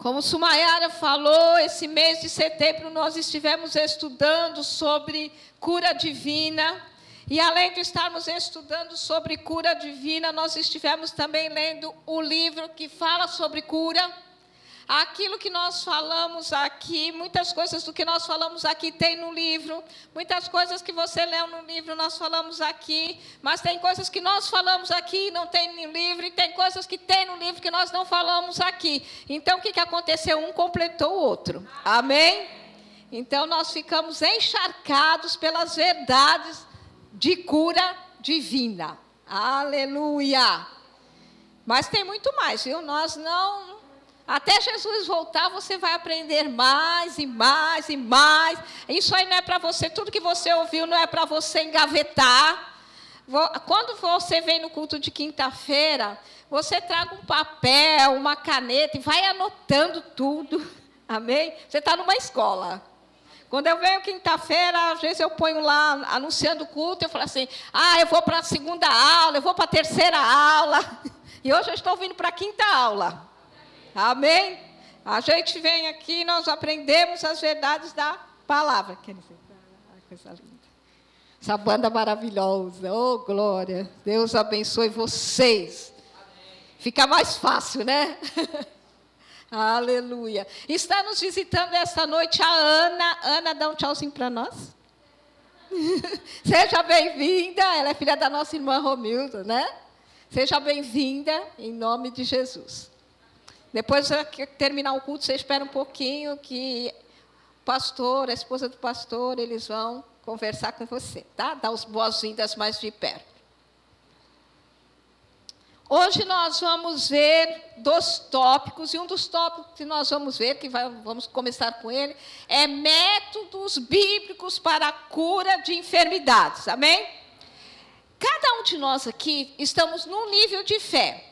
Como Sumayara falou, esse mês de setembro nós estivemos estudando sobre cura divina. E além de estarmos estudando sobre cura divina, nós estivemos também lendo o livro que fala sobre cura. Aquilo que nós falamos aqui, muitas coisas do que nós falamos aqui tem no livro. Muitas coisas que você leu no livro nós falamos aqui. Mas tem coisas que nós falamos aqui e não tem no livro. E tem coisas que tem no livro que nós não falamos aqui. Então, o que aconteceu? Um completou o outro. Amém? Então, nós ficamos encharcados pelas verdades de cura divina. Aleluia! Mas tem muito mais, viu? Nós não... Até Jesus voltar, você vai aprender mais e mais e mais. Isso aí não é para você, tudo que você ouviu não é para você engavetar. Quando você vem no culto de quinta-feira, você traga um papel, uma caneta e vai anotando tudo. Amém? Você está numa escola. Quando eu venho quinta-feira, às vezes eu ponho lá, anunciando o culto, eu falo assim, eu vou para a segunda aula, eu vou para a terceira aula. E hoje eu estou vindo para a quinta aula. Amém? A gente vem aqui, nós aprendemos as verdades da palavra. Quer dizer, coisa linda. Essa banda maravilhosa. Oh, glória. Deus abençoe vocês. Fica mais fácil, né? Aleluia. Está nos visitando esta noite a Ana. Ana, dá um tchauzinho para nós. Seja bem-vinda. Ela é filha da nossa irmã Romilda, né? Seja bem-vinda, em nome de Jesus. Depois que terminar o culto, você espera um pouquinho que o pastor, a esposa do pastor, eles vão conversar com você, tá? Dar as boas-vindas mais de perto. Hoje nós vamos ver 2 tópicos, e um dos tópicos que nós vamos ver, vamos começar com ele, é métodos bíblicos para a cura de enfermidades, amém? Cada um de nós aqui estamos num nível de fé.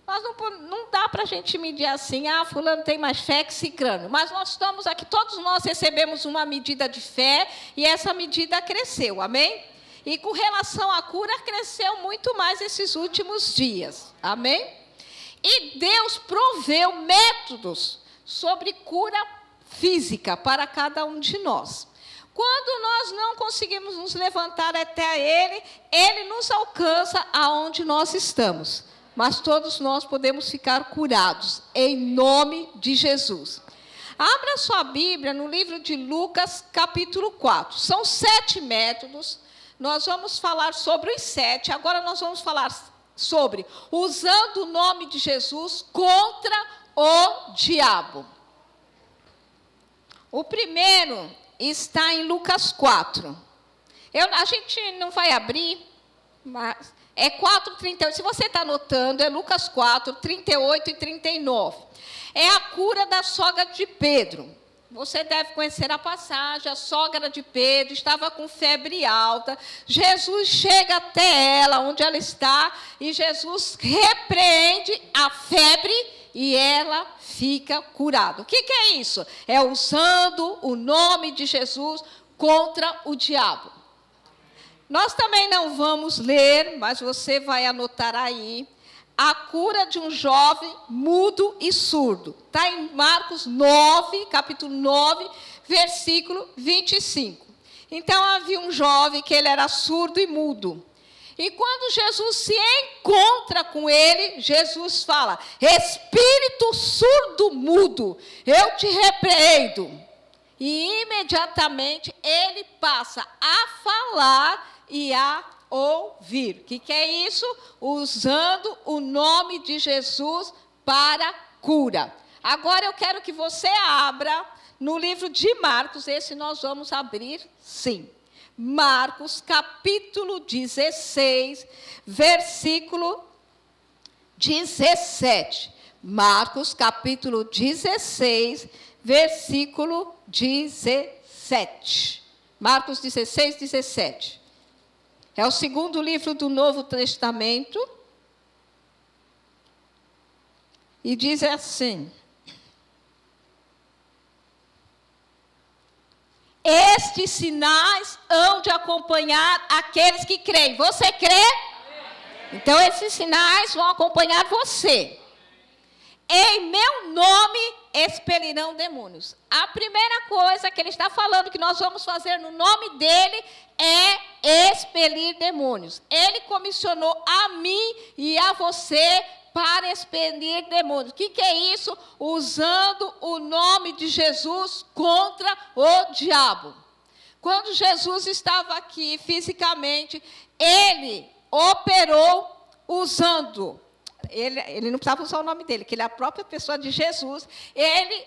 Nós não dá para a gente medir assim, fulano tem mais fé que ciclano. Mas nós estamos aqui, todos nós recebemos uma medida de fé, e essa medida cresceu, amém? E com relação à cura, cresceu muito mais esses últimos dias, amém? E Deus proveu métodos sobre cura física para cada um de nós. Quando nós não conseguimos nos levantar até Ele, Ele nos alcança aonde nós estamos. Mas todos nós podemos ficar curados, em nome de Jesus. Abra sua Bíblia no livro de Lucas, capítulo 4. São 7 métodos. Nós vamos falar sobre os 7. Agora nós vamos falar sobre usando o nome de Jesus contra o diabo. O primeiro está em Lucas 4. A gente não vai abrir, mas... É 4:38. Se você está anotando, é Lucas 4, 38 e 39. É a cura da sogra de Pedro. Você deve conhecer a passagem. A sogra de Pedro estava com febre alta. Jesus chega até ela, onde ela está, e Jesus repreende a febre e ela fica curada. O que é isso? É usando o nome de Jesus contra o diabo. Nós também não vamos ler, mas você vai anotar aí, a cura de um jovem mudo e surdo. Está em Marcos 9, capítulo 9, versículo 25. Então, havia um jovem que ele era surdo e mudo. E quando Jesus se encontra com ele, Jesus fala, espírito surdo mudo, eu te repreendo. E imediatamente ele passa a falar e a ouvir. O que é isso? Usando o nome de Jesus para cura. Agora eu quero que você abra no livro de Marcos, esse nós vamos abrir sim. Marcos, capítulo 16, versículo 17. Marcos, capítulo 16, versículo 17. Marcos 16, 17. É o segundo livro do Novo Testamento. E diz assim: estes sinais hão de acompanhar aqueles que creem. Você crê? Então, esses sinais vão acompanhar você. Em meu nome expelirão demônios. A primeira coisa que ele está falando que nós vamos fazer no nome dele é expelir demônios. Ele comissionou a mim e a você para expelir demônios. O que é isso? Usando o nome de Jesus contra o diabo. Quando Jesus estava aqui fisicamente, ele operou usando, ele não precisava usar o nome dele, que ele é a própria pessoa de Jesus, ele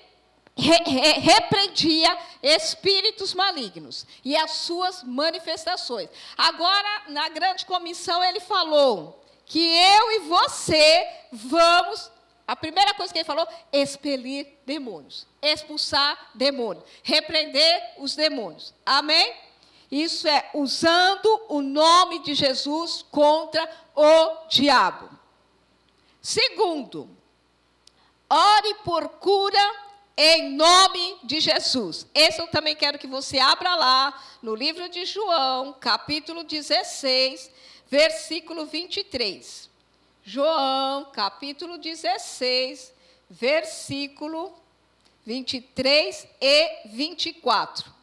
repreendia espíritos malignos e as suas manifestações. Agora, na grande comissão, ele falou que eu e você vamos, a primeira coisa que ele falou, expelir demônios, expulsar demônios, repreender os demônios. Amém? Isso é usando o nome de Jesus contra o diabo. Segundo, ore por cura em nome de Jesus. Esse eu também quero que você abra lá no livro de João, capítulo 16, versículo 23. João, capítulo 16, versículo 23 e 24.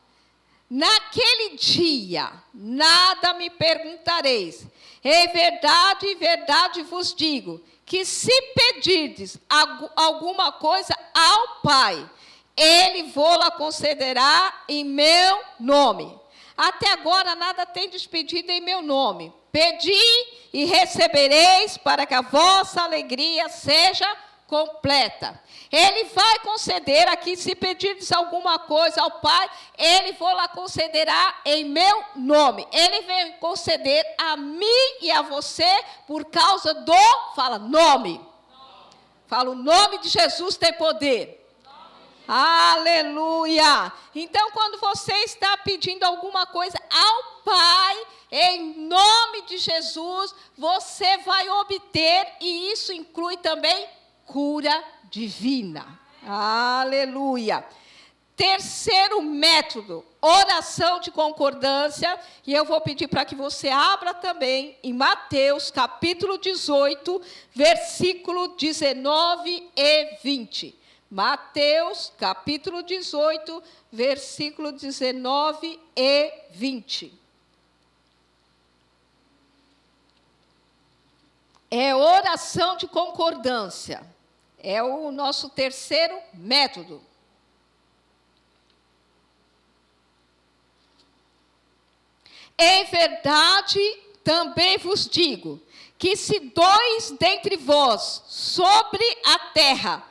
Naquele dia, nada me perguntareis. Em verdade vos digo, que se pedirdes alguma coisa ao Pai, Ele vô-la concederá em meu nome. Até agora nada tendes pedido em meu nome. Pedi e recebereis, para que a vossa alegria seja completa. Ele vai conceder aqui, se pedirdes alguma coisa ao Pai, Ele vô-la concederá em meu nome. Ele vem conceder a mim e a você por causa do, fala, nome. Fala, o nome de Jesus tem poder. Aleluia! Então, quando você está pedindo alguma coisa ao Pai, em nome de Jesus, você vai obter, e isso inclui também cura divina. Aleluia! Terceiro método, oração de concordância, e eu vou pedir para que você abra também em Mateus, capítulo 18, versículo 19 e 20. Mateus, capítulo 18, versículo 19 e 20. É oração de concordância. É o nosso terceiro método. Em verdade, também vos digo, que se dois dentre vós sobre a terra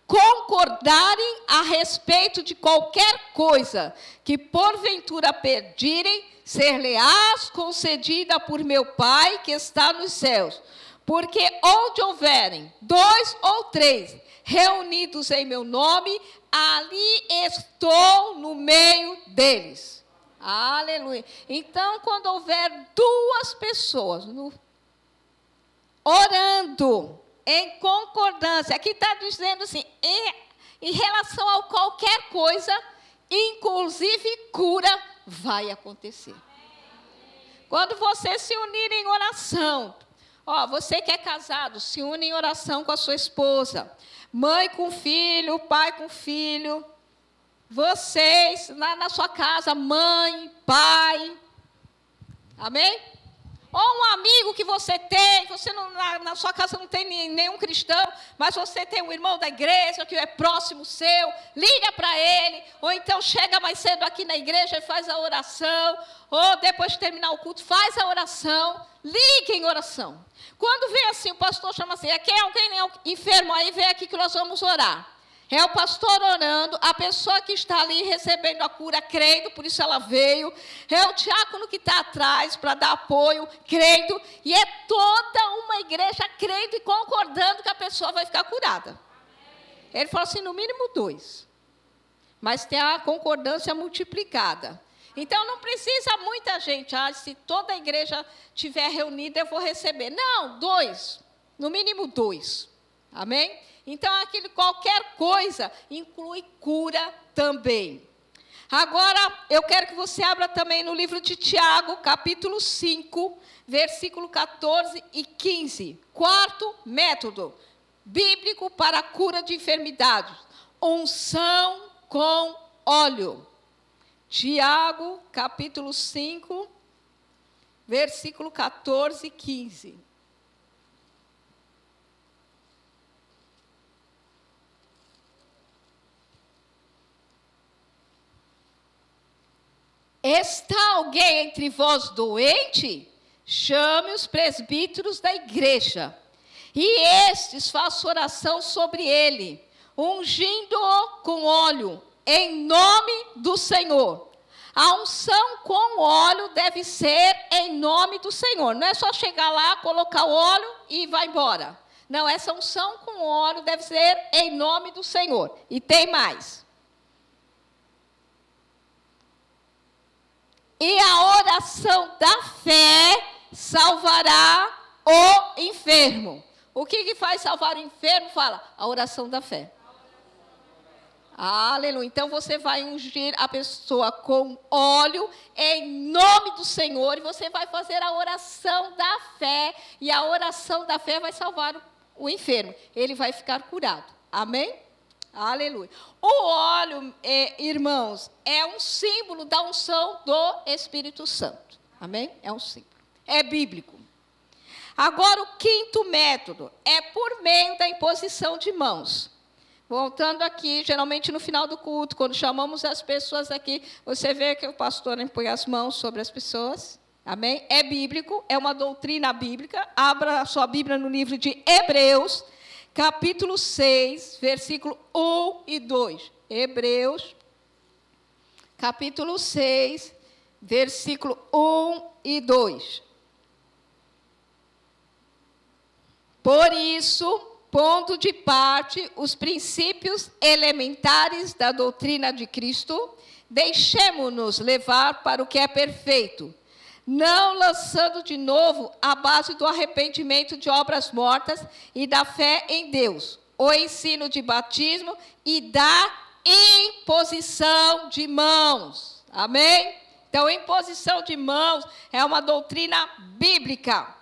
concordarem a respeito de qualquer coisa que porventura pedirem, ser-lhe-ás concedida por meu Pai que está nos céus. Porque onde houverem 2 ou 3 reunidos em meu nome, ali estou no meio deles. Aleluia. Então, quando houver 2 pessoas orando em concordância, aqui está dizendo assim, em relação a qualquer coisa, inclusive cura, vai acontecer. Quando você se unir em oração, você que é casado, se une em oração com a sua esposa, mãe com filho, pai com filho, vocês lá na sua casa, mãe, pai, amém? Ou um amigo que você tem, você não, na sua casa não tem nenhum cristão, mas você tem um irmão da igreja que é próximo seu, liga para ele, ou então chega mais cedo aqui na igreja e faz a oração, ou depois de terminar o culto, faz a oração, ligue em oração. Quando vem assim, o pastor chama assim, aqui é alguém enfermo, aí vem aqui que nós vamos orar. É o pastor orando, a pessoa que está ali recebendo a cura, crendo, por isso ela veio. É o diácono que está atrás para dar apoio, crendo. E é toda uma igreja crendo e concordando que a pessoa vai ficar curada. Ele falou assim, no mínimo 2. Mas tem a concordância multiplicada. Então, não precisa muita gente. Se toda a igreja estiver reunida, eu vou receber. Não, 2. No mínimo 2. Amém? Então, qualquer coisa inclui cura também. Agora, eu quero que você abra também no livro de Tiago, capítulo 5, versículo 14 e 15. Quarto método bíblico para a cura de enfermidades. unção com óleo. Tiago, capítulo 5, versículo 14 e 15. Está alguém entre vós doente? Chame os presbíteros da igreja, e estes façam oração sobre ele, ungindo-o com óleo, em nome do Senhor. A unção com óleo deve ser em nome do Senhor. Não é só chegar lá, colocar o óleo e vai embora. Não, essa unção com óleo deve ser em nome do Senhor. E tem mais. E a oração da fé salvará o enfermo. O que faz salvar o enfermo? Fala, a oração da fé. Aleluia. Então você vai ungir a pessoa com óleo em nome do Senhor e você vai fazer a oração da fé. E a oração da fé vai salvar o enfermo. Ele vai ficar curado. Amém? Aleluia. O óleo, irmãos, é um símbolo da unção do Espírito Santo. Amém? É um símbolo. É bíblico. Agora, o quinto método é por meio da imposição de mãos. Voltando aqui, geralmente no final do culto, quando chamamos as pessoas aqui, você vê que o pastor impõe as mãos sobre as pessoas. Amém? É bíblico, é uma doutrina bíblica. Abra a sua Bíblia no livro de Hebreus, capítulo 6, versículo 1 e 2. Hebreus, capítulo 6, versículo 1 e 2. Por isso, pondo de parte os princípios elementares da doutrina de Cristo, deixemo-nos levar para o que é perfeito, não lançando de novo a base do arrependimento de obras mortas e da fé em Deus, o ensino de batismo e da imposição de mãos. Amém? Então, imposição de mãos é uma doutrina bíblica,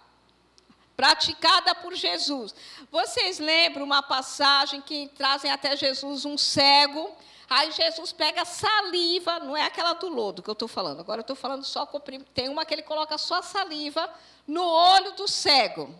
praticada por Jesus. Vocês lembram uma passagem que trazem até Jesus um cego? Aí Jesus pega saliva, não é aquela do lodo que eu estou falando, agora eu estou falando só, tem uma que ele coloca só saliva no olho do cego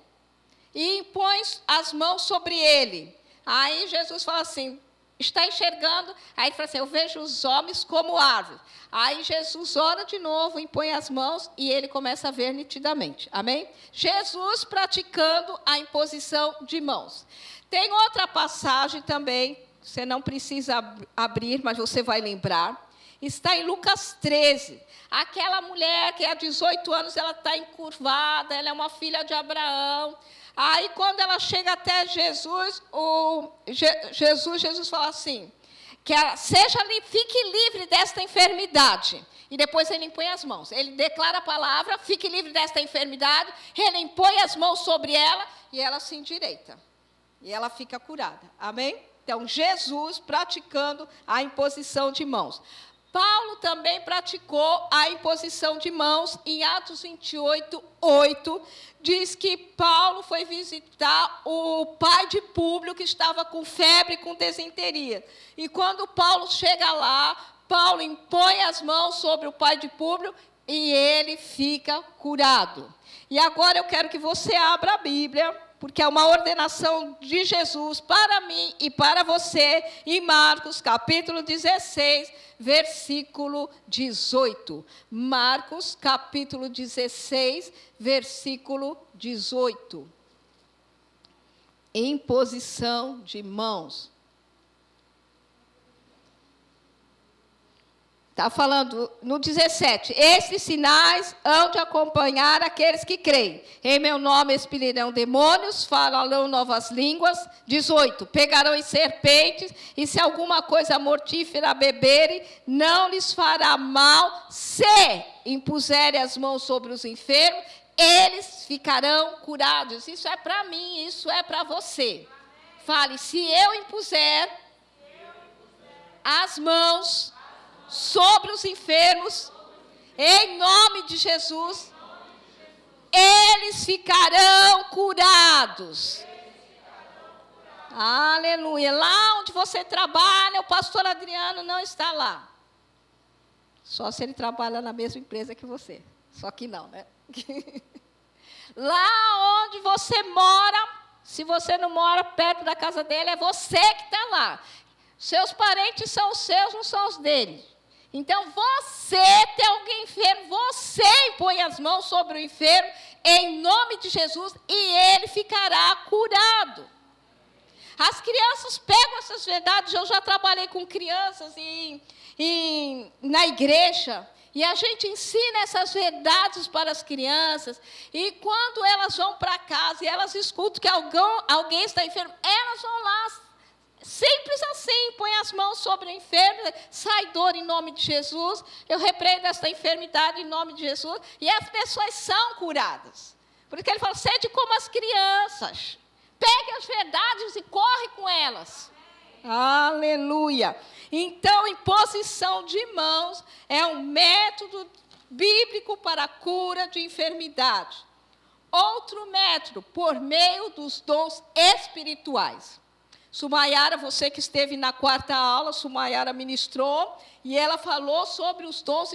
e impõe as mãos sobre ele. Aí Jesus fala assim, está enxergando? Aí ele fala assim, eu vejo os homens como árvores. Aí Jesus ora de novo, impõe as mãos e ele começa a ver nitidamente. Amém? Jesus praticando a imposição de mãos. Tem outra passagem também, você não precisa abrir, mas você vai lembrar. Está em Lucas 13. Aquela mulher que há 18 anos, ela está encurvada, ela é uma filha de Abraão. Aí, quando ela chega até Jesus, Jesus fala assim, que fique livre desta enfermidade. E depois ele impõe as mãos. Ele declara a palavra, fique livre desta enfermidade, ele impõe as mãos sobre ela e ela se endireita. E ela fica curada. Amém? Então, Jesus praticando a imposição de mãos. Paulo também praticou a imposição de mãos em Atos 28, 8. Diz que Paulo foi visitar o pai de Públio, que estava com febre e com desinteria. E quando Paulo chega lá, Paulo impõe as mãos sobre o pai de Públio e ele fica curado. E agora eu quero que você abra a Bíblia, porque é uma ordenação de Jesus para mim e para você, em Marcos, capítulo 16, versículo 18. Marcos, capítulo 16, versículo 18. Imposição de mãos. Está falando no 17. Esses sinais hão de acompanhar aqueles que creem. Em meu nome expelirão demônios, falarão novas línguas. 18. Pegarão em serpentes, e se alguma coisa mortífera beberem, não lhes fará mal. Se impuserem as mãos sobre os enfermos, eles ficarão curados. Isso é para mim, isso é para você. Fale, se eu impuser as mãos sobre os enfermos, em nome de Jesus, eles ficarão curados. Aleluia. Lá onde você trabalha, o pastor Adriano não está lá. Só se ele trabalha na mesma empresa que você. Só que não, né? Lá onde você mora, se você não mora perto da casa dele, é você que está lá. Seus parentes são os seus, não são os dele. Então, você tem alguém enfermo, você impõe as mãos sobre o enfermo, em nome de Jesus, e ele ficará curado. As crianças pegam essas verdades. Eu já trabalhei com crianças na igreja, e a gente ensina essas verdades para as crianças, e quando elas vão para casa e elas escutam que alguém está enfermo, elas vão lá, simples assim, põe as mãos sobre o enfermo, sai dor em nome de Jesus, eu repreendo esta enfermidade em nome de Jesus, e as pessoas são curadas. Por isso que ele fala, sede como as crianças, pegue as verdades e corre com elas. Aleluia. Então, imposição de mãos é um método bíblico para a cura de enfermidade. Outro método, por meio dos dons espirituais. Sumayara, você que esteve na 4ª aula, Sumayara ministrou, e ela falou sobre os dons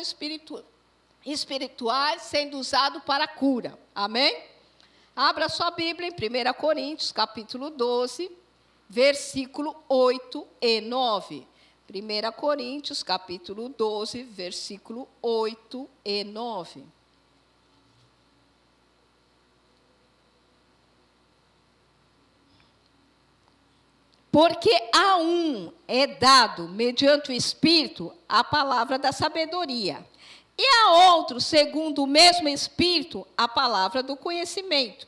espirituais sendo usados para a cura. Amém? Abra sua Bíblia em 1 Coríntios, capítulo 12, versículo 8 e 9. 1 Coríntios, capítulo 12, versículo 8 e 9. Porque a um é dado, mediante o Espírito, a palavra da sabedoria, e a outro, segundo o mesmo Espírito, a palavra do conhecimento.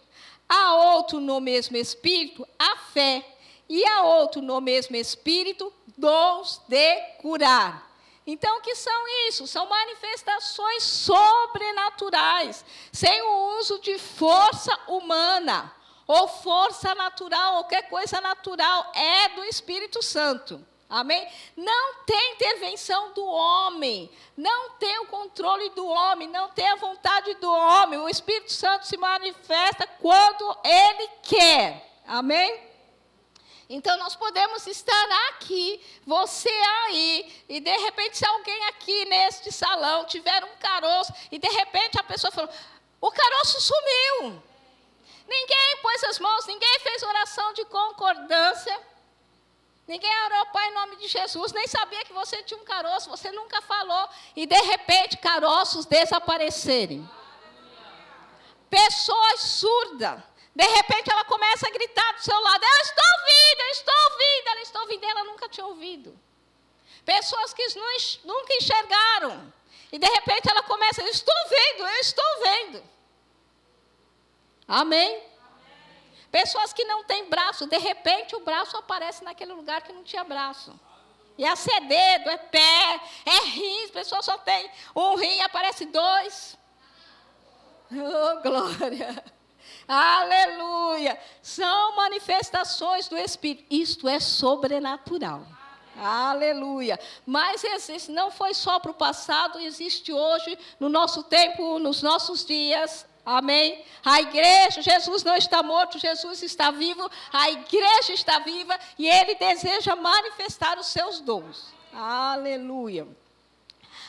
A outro, no mesmo Espírito, a fé, e a outro, no mesmo Espírito, dons de curar. Então, o que são isso? São manifestações sobrenaturais, sem o uso de força humana, ou força natural, ou qualquer coisa natural, é do Espírito Santo. Amém? Não tem intervenção do homem, não tem o controle do homem, não tem a vontade do homem. O Espírito Santo se manifesta quando ele quer. Amém? Então, nós podemos estar aqui, você aí, e de repente, se alguém aqui neste salão tiver um caroço, e de repente a pessoa falou, o caroço sumiu. Ninguém pôs as mãos, ninguém fez oração de concordância, ninguém orou, Pai, em nome de Jesus, nem sabia que você tinha um caroço, você nunca falou, e de repente caroços desaparecerem. Pessoas surdas, de repente ela começa a gritar do seu lado, eu estou ouvindo, ela está ouvindo, ela nunca tinha ouvido. Pessoas que nunca enxergaram, e de repente ela começa, eu estou vendo. Amém? Pessoas que não têm braço, de repente o braço aparece naquele lugar que não tinha braço. E é ser dedo, é pé, é rim, a pessoa só tem um rim, aparece 2. Oh, glória! Aleluia! São manifestações do Espírito. Isto é sobrenatural. Aleluia! Mas existe, não foi só para o passado, existe hoje, no nosso tempo, nos nossos dias. Amém? A igreja, Jesus não está morto, Jesus está vivo, a igreja está viva e ele deseja manifestar os seus dons. Aleluia.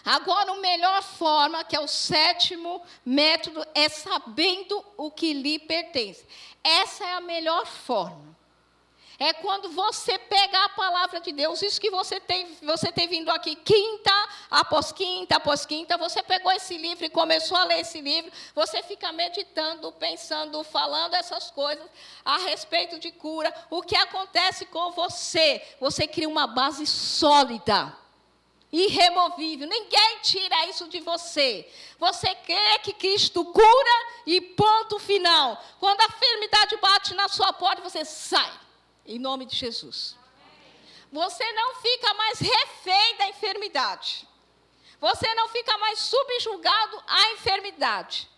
Agora, a melhor forma, que é o 7º método, é sabendo o que lhe pertence. Essa é a melhor forma. É quando você pega a palavra de Deus, isso que você tem vindo aqui, quinta após quinta, você pegou esse livro e começou a ler esse livro, você fica meditando, pensando, falando essas coisas a respeito de cura. O que acontece com você? Você cria uma base sólida, irremovível, ninguém tira isso de você. Você crê que Cristo cura e ponto final. Quando a enfermidade bate na sua porta, você sai. Em nome de Jesus. Você não fica mais refém da enfermidade. Você não fica mais subjugado à enfermidade.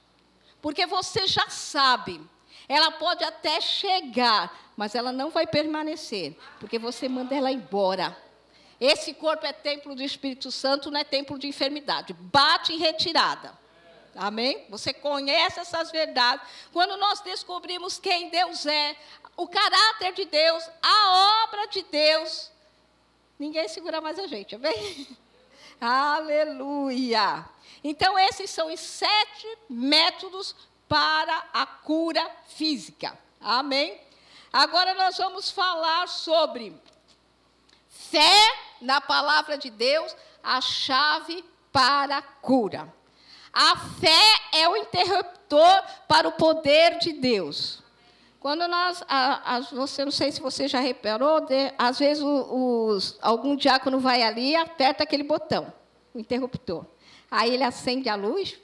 Porque você já sabe. Ela pode até chegar, mas ela não vai permanecer. Porque você manda ela embora. Esse corpo é templo do Espírito Santo, não é templo de enfermidade. Bate em retirada. Amém? Você conhece essas verdades. Quando nós descobrimos quem Deus é, o caráter de Deus, a obra de Deus, ninguém segura mais a gente, amém? Aleluia! Então, esses são os 7 métodos para a cura física. Amém? Agora nós vamos falar sobre fé na palavra de Deus, a chave para a cura. A fé é o interruptor para o poder de Deus. Quando nós, você, não sei se você já reparou, às vezes algum diácono vai ali e aperta aquele botão, o interruptor. Aí ele acende a luz,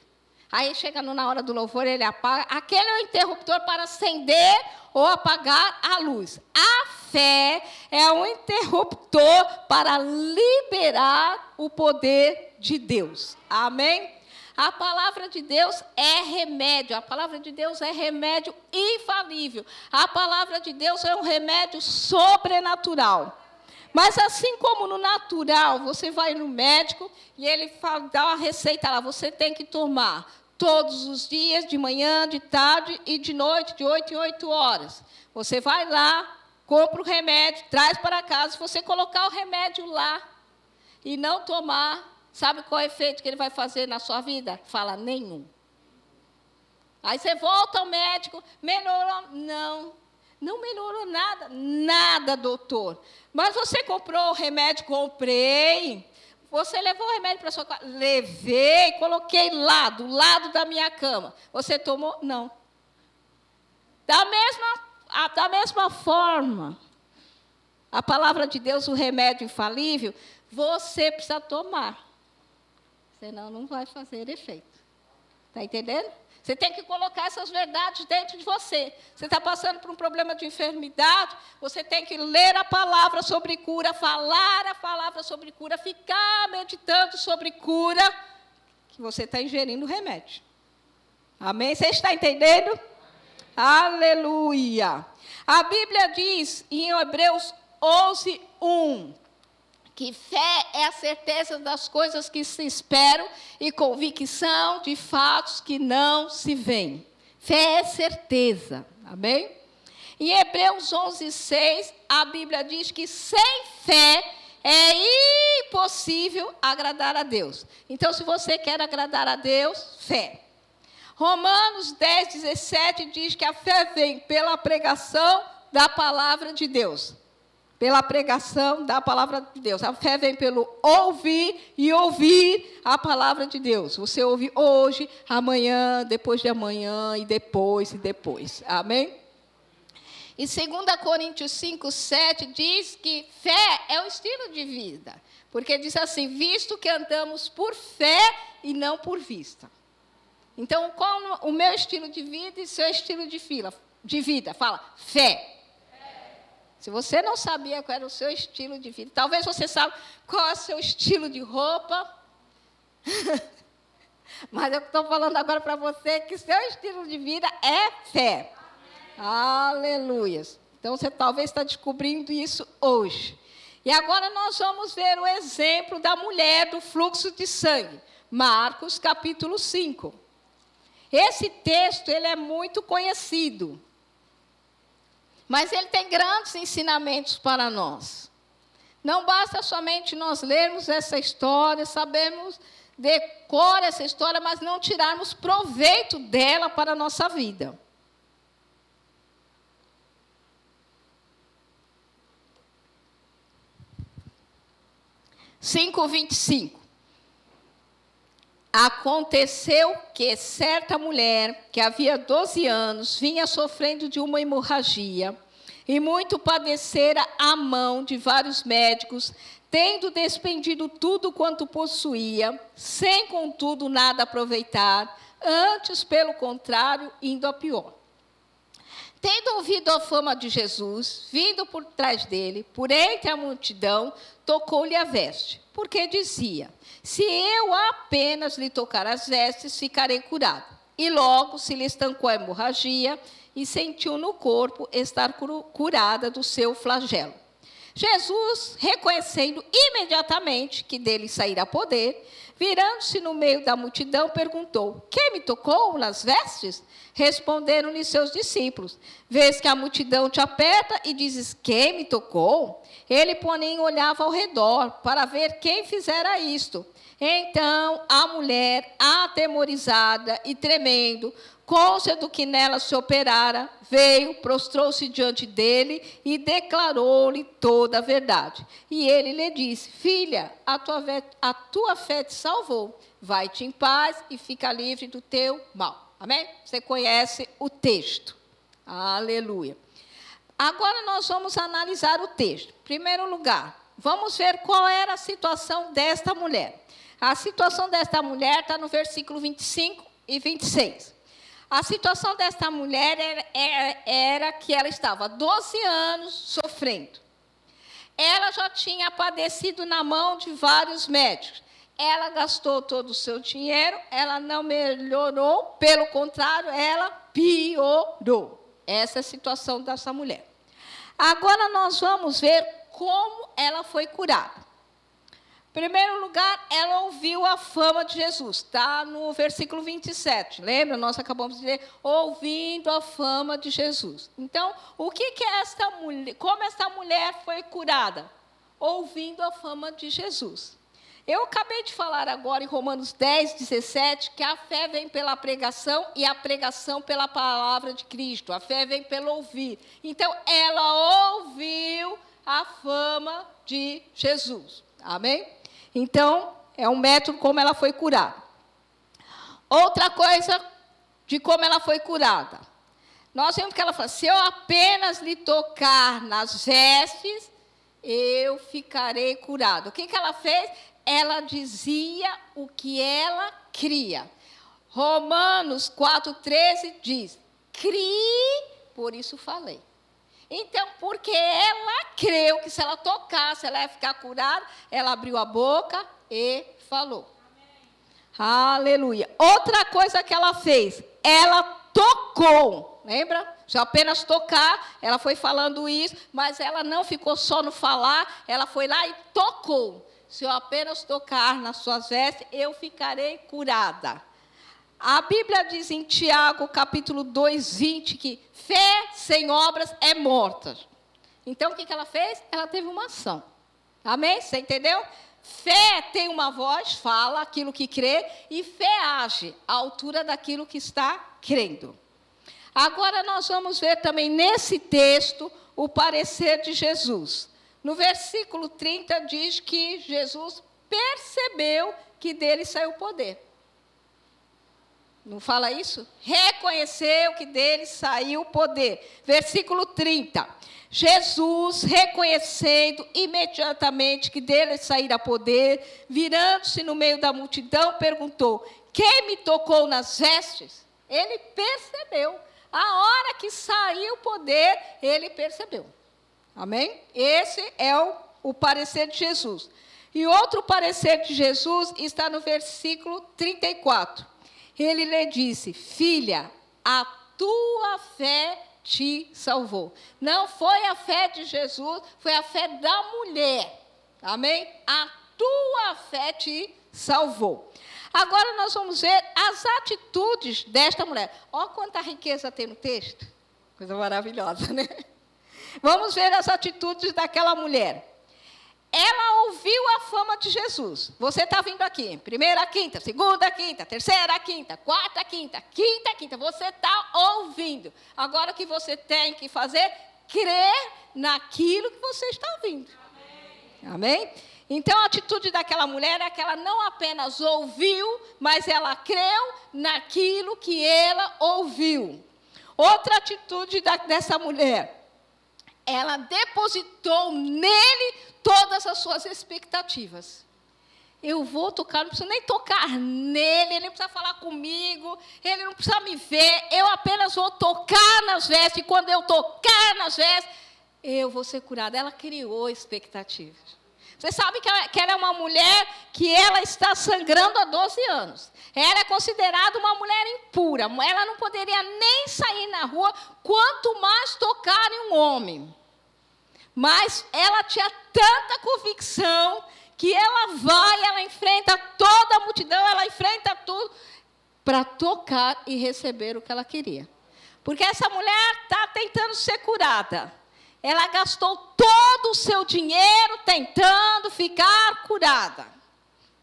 aí chega na hora do louvor, ele apaga. Aquele é o interruptor para acender ou apagar a luz. A fé é um interruptor para liberar o poder de Deus. Amém? A palavra de Deus é remédio. A palavra de Deus é remédio infalível. A palavra de Deus é um remédio sobrenatural. Mas assim como no natural, você vai no médico e ele dá uma receita lá, você tem que tomar todos os dias, de manhã, de tarde e de noite, de 8 em 8 horas. Você vai lá, compra o remédio, traz para casa. Se você colocar o remédio lá e não tomar, sabe qual é o efeito que ele vai fazer na sua vida? Fala, nenhum. Aí você volta ao médico, melhorou? Não melhorou nada. Nada, doutor. Mas você comprou o remédio? Comprei. Você levou o remédio para a sua casa? Levei, coloquei lá, do lado da minha cama. Você tomou? Não. Da mesma forma, a palavra de Deus, o remédio infalível, você precisa tomar. Senão não vai fazer efeito. Está entendendo? Você tem que colocar essas verdades dentro de você. Você está passando por um problema de enfermidade, você tem que ler a palavra sobre cura, falar a palavra sobre cura, ficar meditando sobre cura, que você está ingerindo remédio. Amém? Você está entendendo? Aleluia! A Bíblia diz em Hebreus 11:1, que fé é a certeza das coisas que se esperam e convicção de fatos que não se veem. Fé é certeza, amém? Em Hebreus 11:6, a Bíblia diz que sem fé é impossível agradar a Deus. Então, se você quer agradar a Deus, fé. Romanos 10:17 diz que a fé vem pela pregação da palavra de Deus. Pela pregação da palavra de Deus. A fé vem pelo ouvir e ouvir a palavra de Deus. Você ouve hoje, amanhã, depois de amanhã e depois. Amém? E 2 Coríntios 5:7 diz que fé é o estilo de vida. Porque diz assim, visto que andamos por fé e não por vista. Então, qual o meu estilo de vida e seu estilo de vida? Fala, fé. Se você não sabia qual era o seu estilo de vida, talvez você saiba qual é o seu estilo de roupa. Mas eu estou falando agora para você que seu estilo de vida é fé. Aleluia. Então, você talvez está descobrindo isso hoje. E agora nós vamos ver o exemplo da mulher do fluxo de sangue. Marcos, capítulo 5. Esse texto ele é muito conhecido. Mas ele tem grandes ensinamentos para nós. Não basta somente nós lermos essa história, sabermos de cor essa história, mas não tirarmos proveito dela para a nossa vida. Marcos 5:25. Aconteceu que certa mulher, que havia 12 anos, vinha sofrendo de uma hemorragia, e muito padecera à mão de vários médicos, tendo despendido tudo quanto possuía, sem, contudo, nada aproveitar, antes, pelo contrário, indo a pior. Tendo ouvido a fama de Jesus, vindo por trás dele, por entre a multidão, tocou-lhe a veste, porque dizia, se eu apenas lhe tocar as vestes, ficarei curado. E logo se lhe estancou a hemorragia e sentiu no corpo estar curada do seu flagelo. Jesus, reconhecendo imediatamente que dele saíra poder, Virando-se no meio da multidão, perguntou: quem me tocou nas vestes? Responderam-lhe seus discípulos: vês que a multidão te aperta e dizes: quem me tocou? Ele, porém, olhava ao redor para ver quem fizera isto. Então a mulher, atemorizada e tremendo, cônscia do que nela se operara, veio, prostrou-se diante dele e declarou-lhe toda a verdade. E ele lhe disse: filha, a tua fé te salvou. Vai-te em paz e fica livre do teu mal. Amém? Você conhece o texto. Aleluia. Agora nós vamos analisar o texto. Em primeiro lugar, vamos ver qual era a situação desta mulher. A situação desta mulher está no versículo 25 e 26. A situação desta mulher era que ela estava 12 anos sofrendo. Ela já tinha padecido na mão de vários médicos. Ela gastou todo o seu dinheiro, ela não melhorou, pelo contrário, ela piorou. Essa é a situação dessa mulher. Agora nós vamos ver como ela foi curada. Em primeiro lugar, ela ouviu a fama de Jesus. Está no versículo 27. Lembra? Nós acabamos de ler, ouvindo a fama de Jesus. Então, o que é esta mulher? Como esta mulher foi curada? Ouvindo a fama de Jesus. Eu acabei de falar agora em Romanos 10, 17, que a fé vem pela pregação e a pregação pela palavra de Cristo. A fé vem pelo ouvir. Então, ela ouviu a fama de Jesus. Amém? Então, é um método como ela foi curada. Outra coisa de como ela foi curada. Nós vemos que ela fala: se eu apenas lhe tocar nas vestes, eu ficarei curada. O que ela fez? Ela dizia o que ela cria. Romanos 4,13 diz: criei, por isso falei. Então, porque ela creu que se ela tocasse, ela ia ficar curada, ela abriu a boca e falou. Amém. Aleluia. Outra coisa que ela fez, ela tocou. Lembra? Se eu apenas tocar, ela foi falando isso, mas ela não ficou só no falar, ela foi lá e tocou. Se eu apenas tocar nas suas vestes, eu ficarei curada. A Bíblia diz em Tiago, capítulo 2, 20, que fé sem obras é morta. Então, o que ela fez? Ela teve uma ação. Amém? Você entendeu? Fé tem uma voz, fala aquilo que crê, e fé age à altura daquilo que está crendo. Agora, nós vamos ver também nesse texto o parecer de Jesus. No versículo 30 diz que Jesus percebeu que dele saiu o poder. Não fala isso? Reconheceu que dele saiu o poder. Versículo 30. Jesus, reconhecendo imediatamente que dele saíra poder, virando-se no meio da multidão, perguntou: quem me tocou nas vestes? Ele percebeu. A hora que saiu o poder, ele percebeu. Amém? Esse é o parecer de Jesus. E outro parecer de Jesus está no versículo 34. Ele lhe disse: filha, a tua fé te salvou. Não foi a fé de Jesus, foi a fé da mulher. Amém? A tua fé te salvou. Agora nós vamos ver as atitudes desta mulher. Olha quanta riqueza tem no texto. Coisa maravilhosa, né? Vamos ver as atitudes daquela mulher. Ela ouviu a fama de Jesus. Você está vindo aqui, primeira quinta, segunda quinta, terceira quinta, quarta quinta, quinta quinta. Você está ouvindo. Agora o que você tem que fazer? Crer naquilo que você está ouvindo. Amém? Amém? Então a atitude daquela mulher é que ela não apenas ouviu, mas ela creu naquilo que ela ouviu. Outra atitude dessa mulher. Ela depositou nele todas as suas expectativas. Eu vou tocar, não preciso nem tocar nele, ele não precisa falar comigo, ele não precisa me ver, eu apenas vou tocar nas vestes, e quando eu tocar nas vestes, eu vou ser curada. Ela criou expectativas. Você sabe que ela é uma mulher que ela está sangrando há 12 anos. Ela é considerada uma mulher impura. Ela não poderia nem sair na rua, quanto mais tocar em um homem. Mas ela tinha tanta convicção que ela vai, ela enfrenta toda a multidão, ela enfrenta tudo, para tocar e receber o que ela queria. Porque essa mulher está tentando ser curada. Ela gastou todo o seu dinheiro tentando ficar curada.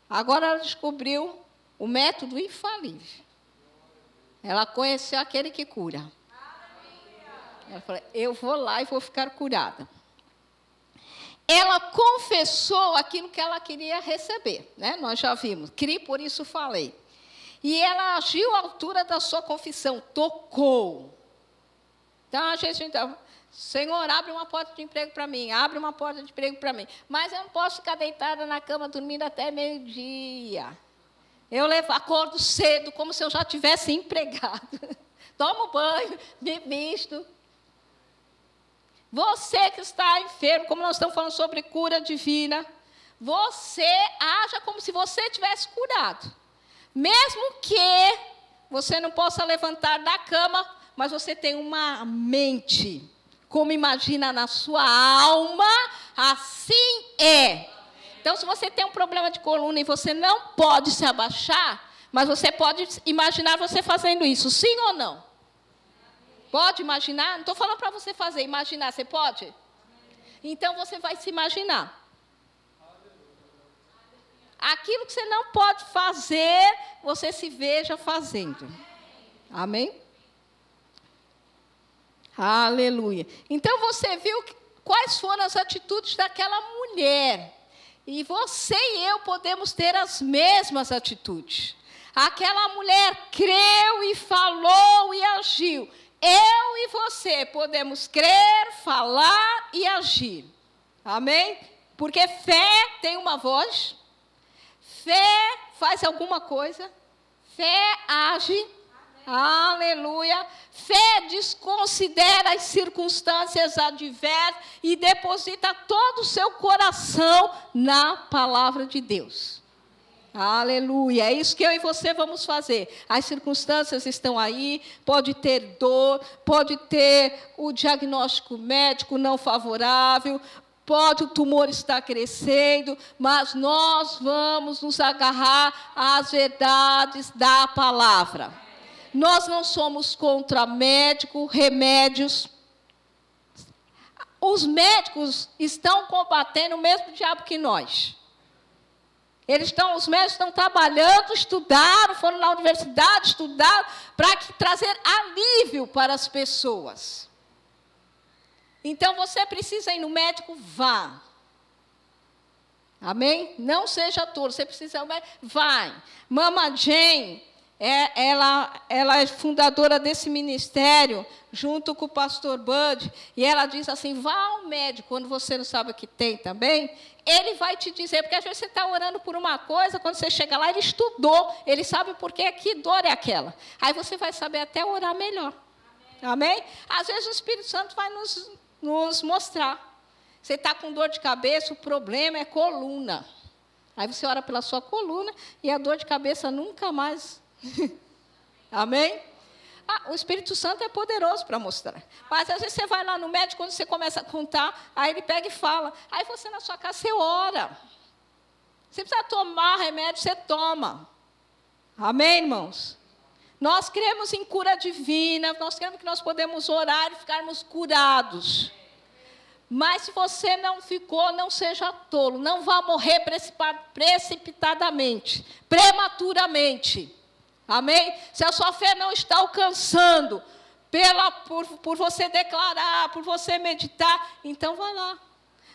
Agora ela descobriu o método infalível. Ela conheceu aquele que cura. Ela falou, eu vou lá e vou ficar curada. Ela confessou aquilo que ela queria receber, né? Nós já vimos, criei, por isso falei. E ela agiu à altura da sua confissão, tocou. Então, a gente, Senhor, abre uma porta de emprego para mim, abre uma porta de emprego para mim. Mas eu não posso ficar deitada na cama dormindo até meio-dia. Eu acordo cedo, como se eu já tivesse empregado. Tomo banho, me visto. Você que está enfermo, como nós estamos falando sobre cura divina, você haja como se você tivesse curado. Mesmo que você não possa levantar da cama, mas você tem uma mente. Como imagina na sua alma, assim é. Então, se você tem um problema de coluna e você não pode se abaixar, mas você pode imaginar você fazendo isso, sim ou não? Pode imaginar? Não estou falando para você fazer, imaginar, você pode? Então, você vai se imaginar. Aquilo que você não pode fazer, você se veja fazendo. Amém? Aleluia. Então, você viu quais foram as atitudes daquela mulher. E você e eu podemos ter as mesmas atitudes. Aquela mulher creu e falou e agiu. Eu e você podemos crer, falar e agir. Amém? Porque fé tem uma voz. Fé faz alguma coisa. Fé age. Aleluia. Fé desconsidera as circunstâncias adversas e deposita todo o seu coração na palavra de Deus. Aleluia. É isso que eu e você vamos fazer. As circunstâncias estão aí, pode ter dor, pode ter o diagnóstico médico não favorável, pode o tumor estar crescendo, mas nós vamos nos agarrar às verdades da palavra. Nós não somos contra médico, remédios. Os médicos estão combatendo o mesmo diabo que nós. Os médicos estão trabalhando, estudaram, foram na universidade, estudaram, para trazer alívio para as pessoas. Então, você precisa ir no médico, vá. Amém? Não seja tolo, você precisa ir no médico, vai. Mama Jane, ela é fundadora desse ministério, junto com o pastor Bud, e ela diz assim, vá ao médico, quando você não sabe o que tem também, ele vai te dizer, porque às vezes você está orando por uma coisa, quando você chega lá, ele estudou, ele sabe por que dor é aquela. Aí você vai saber até orar melhor. Amém? Às vezes o Espírito Santo vai nos mostrar. Você está com dor de cabeça, o problema é coluna. Aí você ora pela sua coluna, e a dor de cabeça nunca mais... Amém? O Espírito Santo é poderoso para mostrar. Mas às vezes você vai lá no médico, quando você começa a contar, aí ele pega e fala. Aí você na sua casa, você ora. Você precisa tomar remédio, você toma. Amém, irmãos? Nós cremos em cura divina, nós cremos que nós podemos orar e ficarmos curados. Mas se você não ficou, não seja tolo. Não vá morrer precipitadamente, prematuramente. Amém? Se a sua fé não está alcançando por você declarar, por você meditar, então vá lá.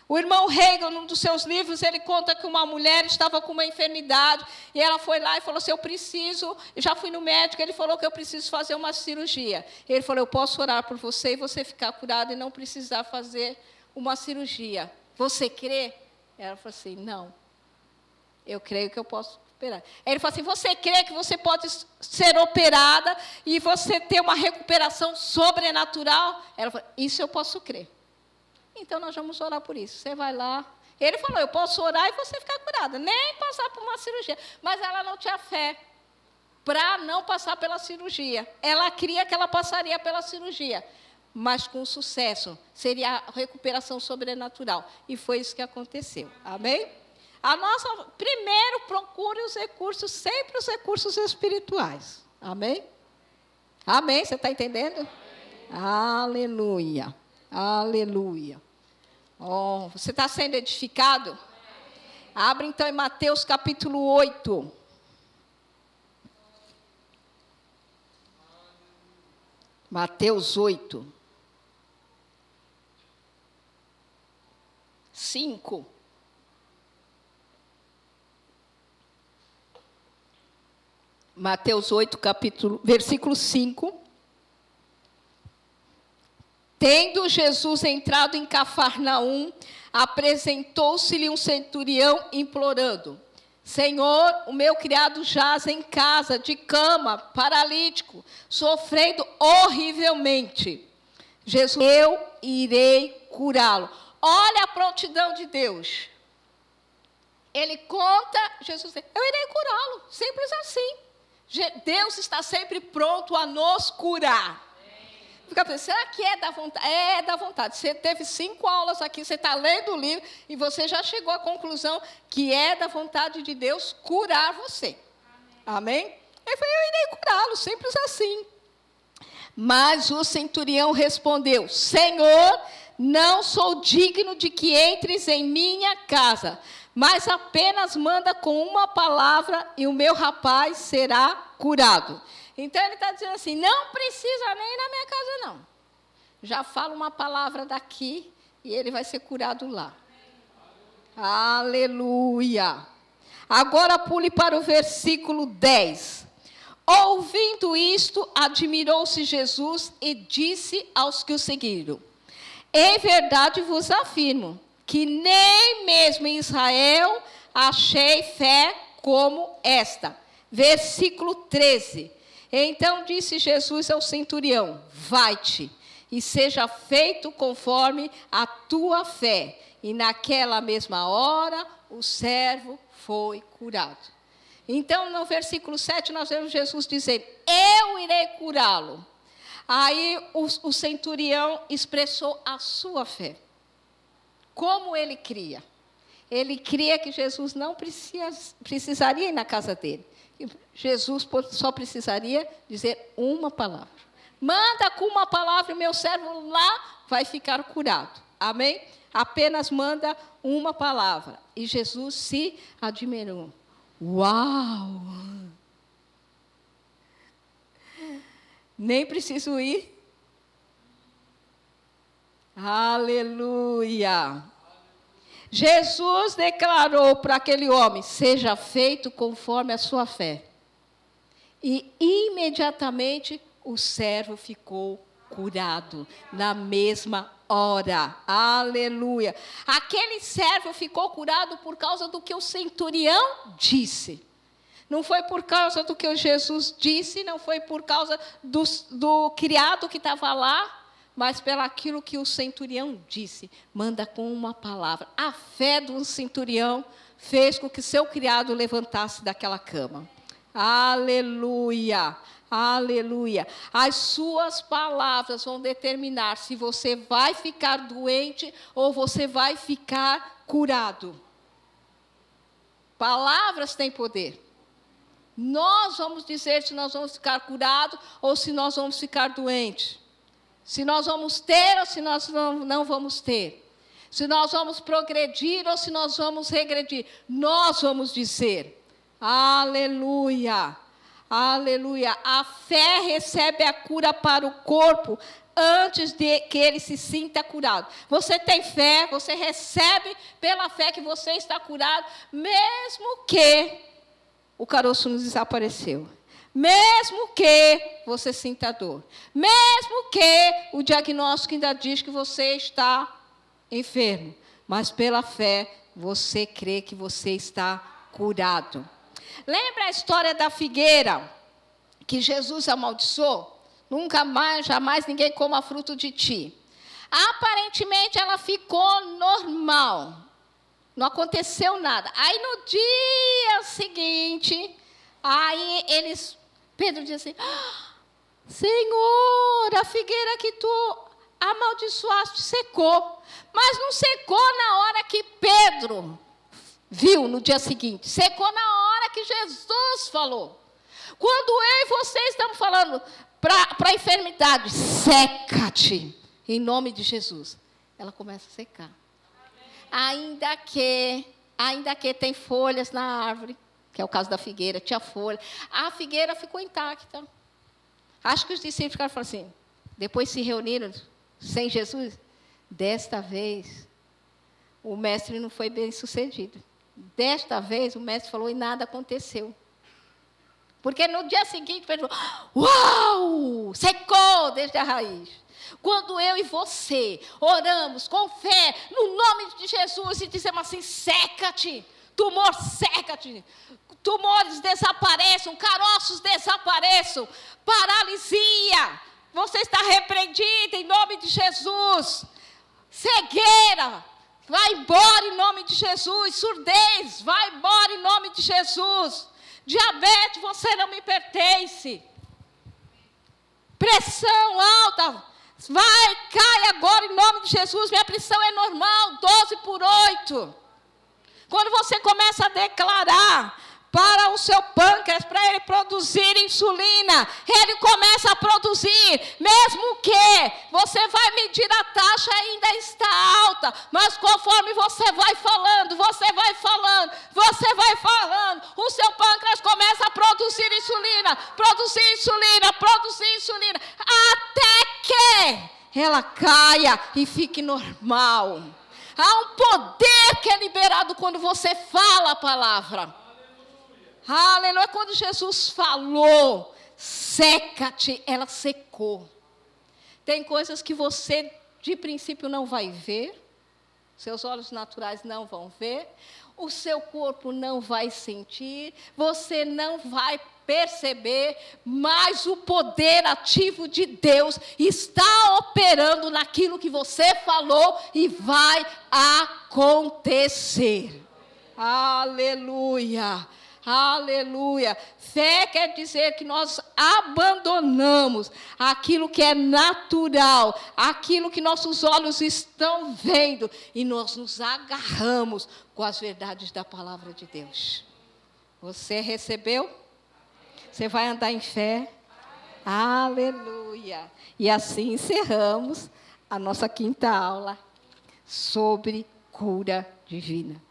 O irmão Reagan, num dos seus livros, ele conta que uma mulher estava com uma enfermidade, e ela foi lá e falou assim, eu já fui no médico, ele falou que eu preciso fazer uma cirurgia. Ele falou, eu posso orar por você e você ficar curada e não precisar fazer uma cirurgia. Você crê? Ela falou assim, não. Eu creio que eu posso operar. Ele falou assim, você crê que você pode ser operada e você ter uma recuperação sobrenatural? Ela falou, isso eu posso crer. Então, nós vamos orar por isso. Você vai lá. Ele falou, eu posso orar e você ficar curada. Nem passar por uma cirurgia. Mas ela não tinha fé para não passar pela cirurgia. Ela cria que ela passaria pela cirurgia. Mas com sucesso. Seria a recuperação sobrenatural. E foi isso que aconteceu. Amém? Primeiro, procure os recursos, sempre os recursos espirituais. Amém? Amém? Você está entendendo? Aleluia. Aleluia. Oh, você está sendo edificado? Abre então em Mateus capítulo 8. Mateus 8. 5. Mateus 8, versículo 5. Tendo Jesus entrado em Cafarnaum, apresentou-se-lhe um centurião implorando: Senhor, o meu criado jaz em casa, de cama, paralítico, sofrendo horrivelmente. Jesus, eu irei curá-lo. Olha a prontidão de Deus. Ele conta, Jesus diz, eu irei curá-lo. Simples assim. Deus está sempre pronto a nos curar. Fica pensando, será que é da vontade? É da vontade. Você teve 5 aulas aqui, você está lendo o livro e você já chegou à conclusão que é da vontade de Deus curar você. Amém? Ele falou, eu irei curá-lo, simples assim. Mas o centurião respondeu, Senhor, não sou digno de que entres em minha casa, mas apenas manda com uma palavra e o meu rapaz será curado. Então, ele está dizendo assim, não precisa nem ir na minha casa, não. Já fala uma palavra daqui e ele vai ser curado lá. Aleluia. Agora pule para o versículo 10. Ouvindo isto, admirou-se Jesus e disse aos que o seguiram, em verdade vos afirmo, que nem mesmo em Israel achei fé como esta. Versículo 13. Então disse Jesus ao centurião, vai-te, e seja feito conforme a tua fé. E naquela mesma hora, o servo foi curado. Então, no versículo 7, nós vemos Jesus dizer, eu irei curá-lo. Aí, o centurião expressou a sua fé. Como ele cria? Ele cria que Jesus não precisaria ir na casa dele. Jesus só precisaria dizer uma palavra. Manda com uma palavra e meu servo lá vai ficar curado. Amém? Apenas manda uma palavra. E Jesus se admirou. Uau! Nem preciso ir. Aleluia! Jesus declarou para aquele homem, seja feito conforme a sua fé. E imediatamente o servo ficou curado, na mesma hora. Aleluia. Aquele servo ficou curado por causa do que o centurião disse. Não foi por causa do que Jesus disse, não foi por causa do criado que estava lá, mas pelaquilo que o centurião disse, manda com uma palavra. A fé do centurião fez com que seu criado levantasse daquela cama. Aleluia, aleluia. As suas palavras vão determinar se você vai ficar doente ou você vai ficar curado. Palavras têm poder. Nós vamos dizer se nós vamos ficar curados ou se nós vamos ficar doentes. Se nós vamos ter ou se nós não vamos ter. Se nós vamos progredir ou se nós vamos regredir. Nós vamos dizer, aleluia, aleluia. A fé recebe a cura para o corpo antes de que ele se sinta curado. Você tem fé, você recebe pela fé que você está curado, mesmo que o caroço não desapareceu. Mesmo que você sinta dor. Mesmo que o diagnóstico ainda diz que você está enfermo. Mas pela fé, você crê que você está curado. Lembra a história da figueira que Jesus amaldiçoou? Nunca mais, jamais ninguém coma fruto de ti. Aparentemente ela ficou normal. Não aconteceu nada. Aí no dia seguinte, Pedro disse assim, Senhor, a figueira que tu amaldiçoaste secou. Mas não secou na hora que Pedro viu no dia seguinte. Secou na hora que Jesus falou. Quando eu e você estamos falando para a enfermidade, seca-te, em nome de Jesus, ela começa a secar. Ainda que tem folhas na árvore, que é o caso da figueira, tinha folha, a figueira ficou intacta. Acho que os discípulos ficaram falando assim, depois se reuniram sem Jesus, desta vez o mestre não foi bem sucedido. Desta vez o mestre falou e nada aconteceu. Porque no dia seguinte, ele falou, uau, secou desde a raiz. Quando eu e você oramos com fé, no nome de Jesus, e dizemos assim, seca-te, tumor, seca-te, tumores desapareçam, caroços desapareçam, paralisia, você está repreendido em nome de Jesus, cegueira, vai embora em nome de Jesus, surdez, vai embora em nome de Jesus, diabetes, você não me pertence, pressão alta, vai, cai agora em nome de Jesus, minha pressão é normal, 12/8. Quando você começa a declarar para o seu pâncreas, para ele produzir insulina, ele começa a produzir, mesmo que você vai medir a taxa ainda está alta, mas conforme você vai falando, o seu pâncreas começa a produzir insulina, até que ela caia e fique normal. Há um poder que é liberado quando você fala a palavra. Aleluia. Quando Jesus falou, seca-te, ela secou. Tem coisas que você, de princípio, não vai ver. Seus olhos naturais não vão ver. O seu corpo não vai sentir. Você não vai perceber. Mas o poder ativo de Deus está operando naquilo que você falou e vai acontecer. Aleluia. Aleluia. Fé quer dizer que nós abandonamos aquilo que é natural, aquilo que nossos olhos estão vendo, e nós nos agarramos com as verdades da palavra de Deus. Você recebeu? Você vai andar em fé? Aleluia. E assim encerramos a nossa quinta aula sobre cura divina.